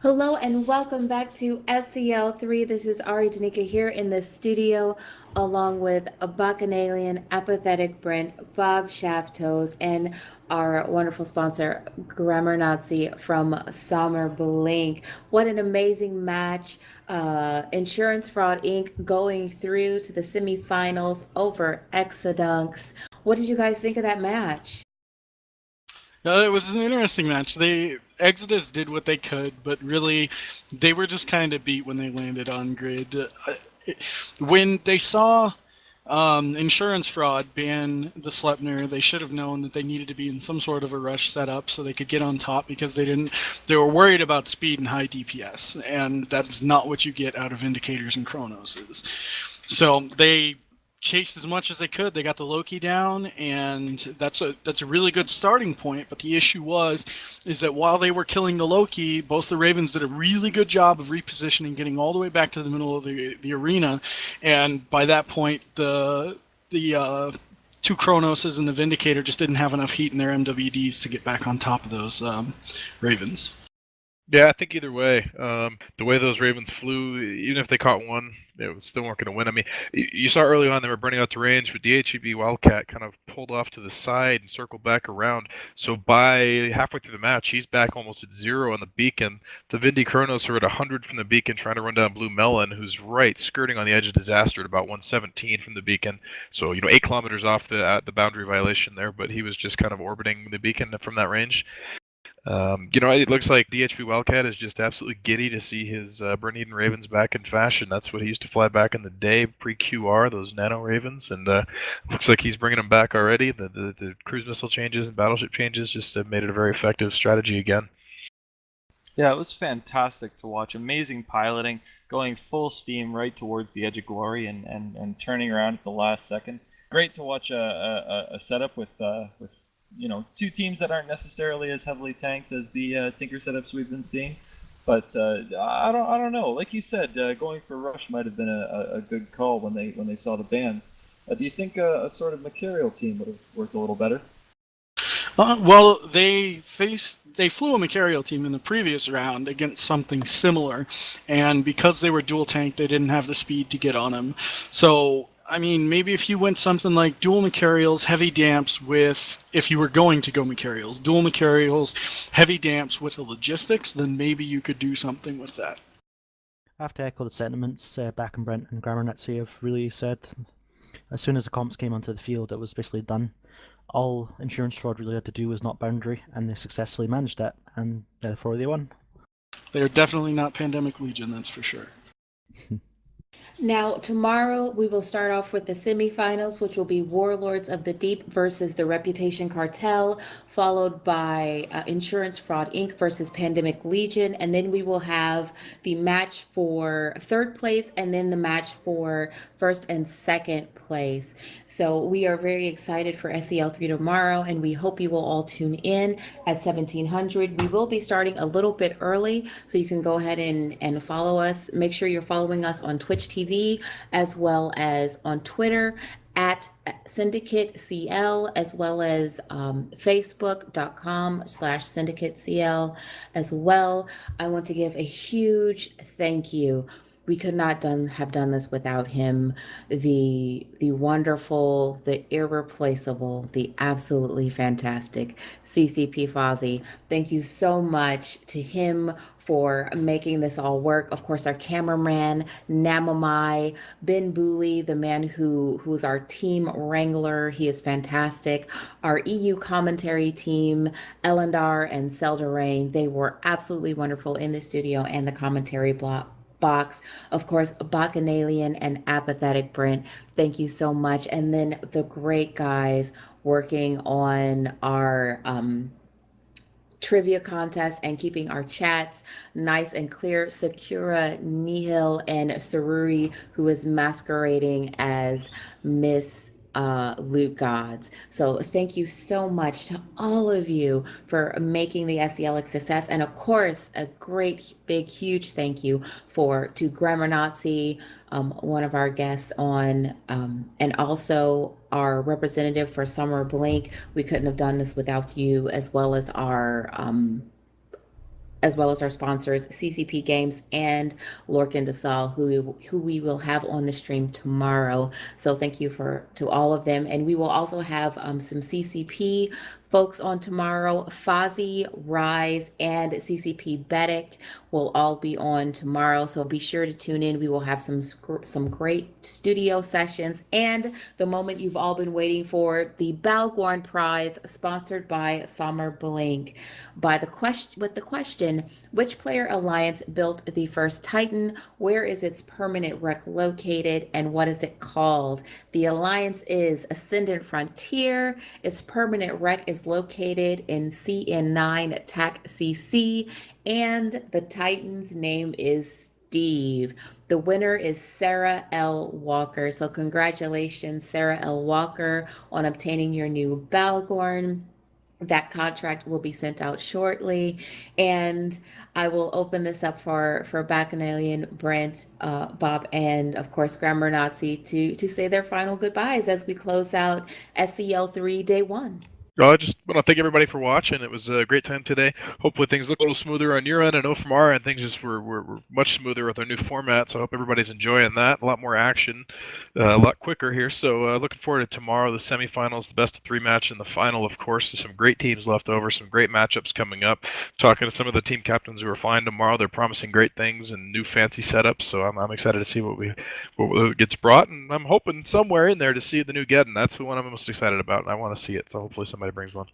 Hello and welcome back to SCL3. This is Ari Danica here in the studio along with a Bacchanalian, Apathetic Brent, Bob Shaftos, and our wonderful sponsor, Grammar Nazi from SomerBlink. What an amazing match. Insurance Fraud Inc. going through to the semifinals over Exodunks. What did you guys think of that match? It was an interesting match. Exodus did what they could, but really, they were just kind of beat when they landed on grid. When they saw insurance fraud ban the Sleipnir, they should have known that they needed to be in some sort of a rush setup so they could get on top because they didn't. They were worried about speed and high DPS, and that is not what you get out of Indicators and Chronoses. So they chased as much as they could. They got the Loki down, and that's a really good starting point. But the issue is that while they were killing the Loki, both the Ravens did a really good job of repositioning, getting all the way back to the middle of the arena, and by that point, the two Chronoses and the Vindicator just didn't have enough heat in their MWDs to get back on top of those Ravens. Yeah, I think either way, the way those Ravens flew, even if they caught one, they still weren't going to win. I mean, you saw early on they were burning out the range, but DHEB Wildcat kind of pulled off to the side and circled back around. So by halfway through the match, he's back almost at 0 on the beacon. The Vindy Chronos are at 100 from the beacon trying to run down Blue Melon, who's right, skirting on the edge of disaster at about 117 from the beacon. So, 8 kilometers off the boundary violation there, but he was just kind of orbiting the beacon from that range. It looks like DHP Wildcat is just absolutely giddy to see his Berniden Ravens back in fashion. That's what he used to fly back in the day, pre-QR, those Nano Ravens, and looks like he's bringing them back already. The cruise missile changes and battleship changes just have made it a very effective strategy again. Yeah, it was fantastic to watch. Amazing piloting, going full steam right towards the edge of glory and turning around at the last second. Great to watch a setup with two teams that aren't necessarily as heavily tanked as the Tinker setups we've been seeing. But I don't know. Like you said, going for Rush might have been a good call when they saw the bans. Do you think a sort of Mercurial team would have worked a little better? Well, they flew a Mercurial team in the previous round against something similar, and because they were dual tank, they didn't have the speed to get on them. So, I mean, maybe if you went something like dual Mercurials, heavy damps with, if you were going to go Mercurials, dual Mercurials, heavy damps with the logistics, then maybe you could do something with that. I have to echo the sentiments Back and Brent and Grammar Nazi have really said. As soon as the comps came onto the field, it was basically done. All Insurance Fraud really had to do was not boundary, and they successfully managed that, and therefore they won. They're definitely not Pandemic Legion, that's for sure. Now, tomorrow we will start off with the semifinals, which will be Warlords of the Deep versus the Reputation Cartel, followed by Insurance Fraud Inc. versus Pandemic Legion. And then we will have the match for third place and then the match for first and second place. So we are very excited for SCL3 tomorrow, and we hope you will all tune in at 1700. We will be starting a little bit early, so you can go ahead and follow us. Make sure you're following us on Twitch TV as well as on Twitter at Syndicate CL, as well as facebook.com/Syndicate CL as well. I want to give a huge thank you. We could not have done this without him. The wonderful, the irreplaceable, the absolutely fantastic CCP Fozzie. Thank you so much to him for making this all work. Of course, our cameraman, Namamai, Ben Booley, the man who's our team wrangler. He is fantastic. Our EU commentary team, Elendar and Selderain, they were absolutely wonderful in the studio and the commentary box. Of course, Bacchanalian and Apathetic Brent, thank you so much. And then the great guys working on our trivia contest and keeping our chats nice and clear. Sakura, Nihil, and Saruri, who is masquerading as Miss Loot Gods. So thank you so much to all of you for making the SCL a success. And of course, a great, big, huge thank you to Grammar Nazi, one of our guests on, and also our representative for SomerBlink. We couldn't have done this without you, as well as our sponsors, CCP Games and Lorkin Desal, who we will have on the stream tomorrow. So thank you to all of them. And we will also have some CCP folks on tomorrow. Fozzie, Rise, and CCP Betic will all be on tomorrow. So be sure to tune in. We will have some great studio sessions and the moment you've all been waiting for, the Balgorn Prize, sponsored by SomerBlink, with the question, which player alliance built the first Titan? Where is its permanent wreck located? And what is it called? The alliance is Ascendant Frontier. Its permanent wreck is located in CN9 TAC CC. And the Titan's name is Steve. The winner is Sarah L. Walker. So congratulations, Sarah L. Walker, on obtaining your new Balgorn. That contract will be sent out shortly, and I will open this up for Bacchanalian, Brent, Bob, and of course Grammar Nazi to say their final goodbyes as we close out SCL 3 Day 1. I just want to thank everybody for watching. It was a great time today. Hopefully things look a little smoother on your end. I know from our end things just were much smoother with our new format, so I hope everybody's enjoying that. A lot more action, a lot quicker here. So looking forward to tomorrow, the semifinals, the best of 3 match, and the final, of course. There's some great teams left over, some great matchups coming up. Talking to some of the team captains who are flying tomorrow, they're promising great things and new fancy setups. So I'm excited to see what gets brought, and I'm hoping somewhere in there to see the new Geddon. That's the one I'm most excited about, and I want to see it. So hopefully somebody brings one.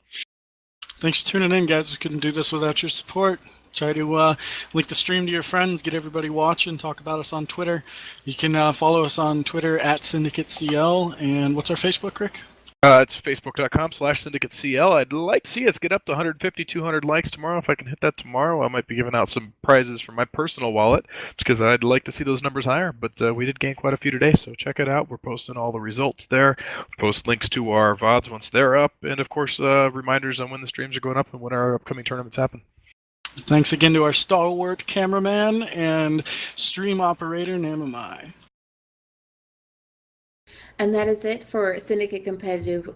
Thanks for tuning in, guys. We couldn't do this without your support. Try to link the stream to your friends, get everybody watching, talk about us on Twitter. You can follow us on Twitter at SyndicateCL. And what's our Facebook, Rick? It's facebook.com/SyndicateCL. I'd like to see us get up to 150, 200 likes tomorrow. If I can hit that tomorrow, I might be giving out some prizes from my personal wallet, because I'd like to see those numbers higher. But we did gain quite a few today, so check it out. We're posting all the results there. Post links to our VODs once they're up, and of course, reminders on when the streams are going up and when our upcoming tournaments happen. Thanks again to our stalwart cameraman and stream operator, Namamai. And that is it for Syndicate Competitive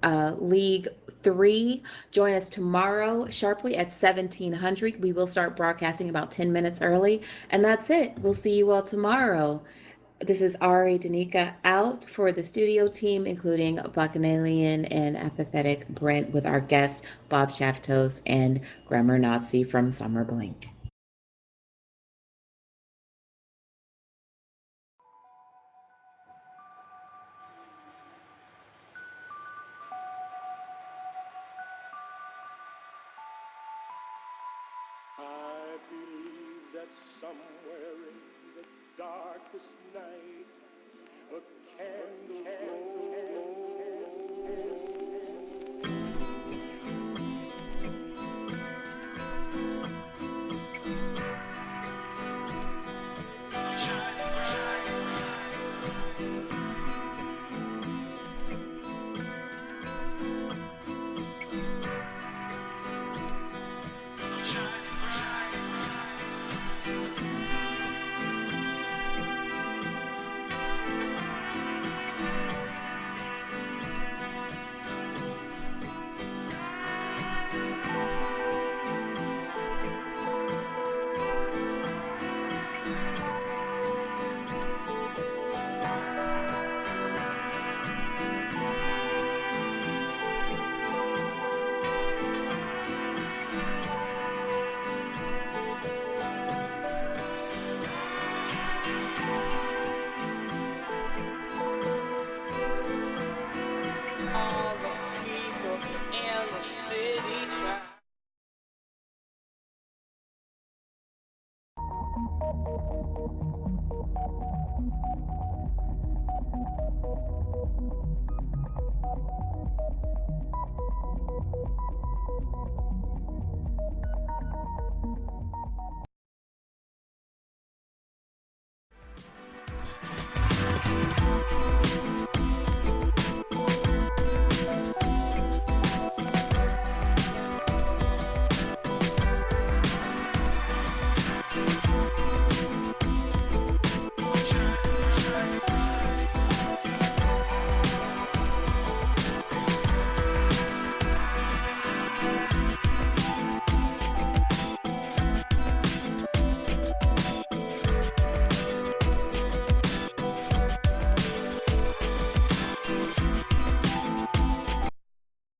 League 3. Join us tomorrow sharply at 1700. We will start broadcasting about 10 minutes early. And that's it. We'll see you all tomorrow. This is Ari Danica out for the studio team, including Bacchanalian and Apathetic Brent, with our guests Bob Shaftos and Grammar Nazi from SomerBlink. I believe that somewhere in the darkest night, a candle All